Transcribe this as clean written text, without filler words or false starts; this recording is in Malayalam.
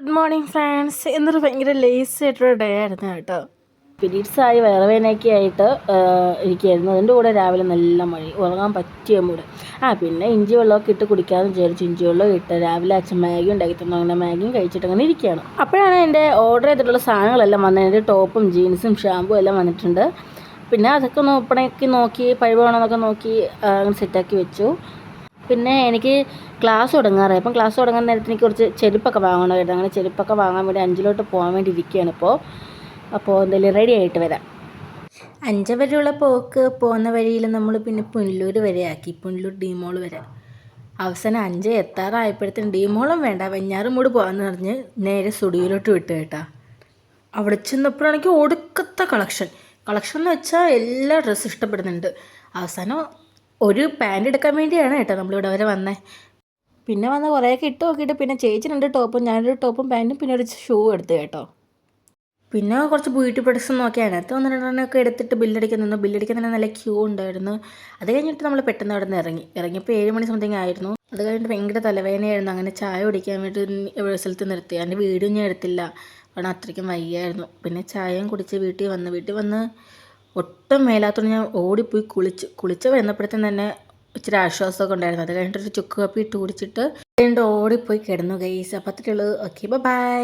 Good morning friends. ഇന്നൊരു ഭയങ്കര ലേസി ആയിട്ടൊരു ഡേ ആയിരുന്നു കേട്ടോ. പീരീഡ്സായി വയറുവേദനയൊക്കെ ആയിട്ട് ഇരിക്കുകയായിരുന്നു. അതിൻ്റെ കൂടെ രാവിലെ നല്ല മഴ, ഉറങ്ങാൻ പറ്റിയ മൂട്. പിന്നെ ഇഞ്ചി വെള്ളമൊക്കെ ഇട്ട് കുടിക്കാമെന്ന് വിചാരിച്ചു. ഇഞ്ചി വെള്ളം ഇട്ട് രാവിലെ അച്ഛൻ മാഗി ഉണ്ടാക്കി തന്നു. അങ്ങനെ മാഗിയും കഴിച്ചിട്ട് അങ്ങനെ ഇരിക്കുകയാണ്. അപ്പോഴാണ് എൻ്റെ ഓർഡർ ചെയ്തിട്ടുള്ള സാധനങ്ങളെല്ലാം വന്നത്. എൻ്റെ ടോപ്പും ജീൻസും ഷാമ്പും എല്ലാം വന്നിട്ടുണ്ട്. പിന്നെ അതൊക്കെ ഒപ്പണയൊക്കെ നോക്കി പഴുവാണെന്നൊക്കെ നോക്കി അങ്ങനെ സെറ്റാക്കി വെച്ചു. പിന്നെ എനിക്ക് ക്ലാസ് തുടങ്ങാറായി. അപ്പം ക്ലാസ് തുടങ്ങാൻ നേരത്തെ എനിക്ക് കുറച്ച് ചെരുപ്പൊക്കെ വാങ്ങണമായിരുന്നു. അങ്ങനെ ചെരുപ്പൊക്കെ വാങ്ങാൻ വേണ്ടി 5 പോകാൻ വേണ്ടി ഇരിക്കുകയാണ് അപ്പോൾ എന്തെങ്കിലും റെഡി ആയിട്ട് വരാം. 5 വരെയുള്ള പോക്ക് പോകുന്ന വഴിയിൽ നമ്മൾ പിന്നെ പുനലൂർ വരെ ആക്കി. പുനലൂർ ഡിമോൾ വരെ. അവസാനം 5 എത്താറായപ്പോഴത്തേനും ഡിമോളും വേണ്ട, വെഞ്ഞാറുമൂട് പോകാമെന്ന് പറഞ്ഞ് നേരെ സ്റ്റുഡിയോയിലോട്ട് വിട്ടു കേട്ടോ. അവിടെ ചെന്നപ്പോഴാണെങ്കിൽ ഒടുക്കത്തെ കളക്ഷൻ എന്ന് വെച്ചാൽ എല്ലാ ഡ്രസ്സും ഇഷ്ടപ്പെടുന്നുണ്ട്. അവസാനം ഒരു പാൻറ് എടുക്കാൻ വേണ്ടിയാണ് കേട്ടോ നമ്മളിവിടെ വരെ വന്നത്. പിന്നെ വന്ന് കുറേയൊക്കെ ഇട്ട് നോക്കിയിട്ട് പിന്നെ ചേച്ചി 2 ടോപ്പും ഞാനൊരു ടോപ്പും പാൻറ്റും പിന്നെ ഒരു ഷൂ എടുത്തു കേട്ടോ. പിന്നെ കുറച്ച് ബ്യൂട്ടി പ്രൊഡക്ട്സ് നോക്കിയാണ് അത് 1-2 എടുത്തിട്ട് ബില്ലടിക്കാൻ തന്നെ നല്ല ക്യൂ ഉണ്ടായിരുന്നു. അത് കഴിഞ്ഞിട്ട് നമ്മൾ പെട്ടെന്ന് അവിടെ നിന്ന് ഇറങ്ങിയപ്പോൾ 7 മണി സംതിങ് ആയിരുന്നു. അത് കഴിഞ്ഞിട്ട് ഭയങ്കര തലവേദനയായിരുന്നു. അങ്ങനെ ചായ കുടിക്കാൻ വേണ്ടി ഒരു സ്ഥലത്ത് നിർത്തി. അതിൻ്റെ വീഡിയോ ഞാൻ എടുത്തില്ല, കാരണം അത്രയ്ക്കും വയ്യായിരുന്നു. പിന്നെ ചായയും കുടിച്ച് വീട്ടിൽ വന്ന് ഒട്ടും മേലാത്തോണ്ട് ഞാൻ ഓടിപ്പോയി കുളിച്ച് വരുന്നപ്പോഴത്തേന് തന്നെ ഇച്ചിരി ആശ്വാസമൊക്കെ ഉണ്ടായിരുന്നു. അത് കഴിഞ്ഞിട്ടൊരു ചുക്ക് കാപ്പി ഇട്ട് കുടിച്ചിട്ട് ഓടിപ്പോയി കിടന്നു ഗൈസ്. അപ്പോൾ അത്രയുള്ളൂ. Okay, by.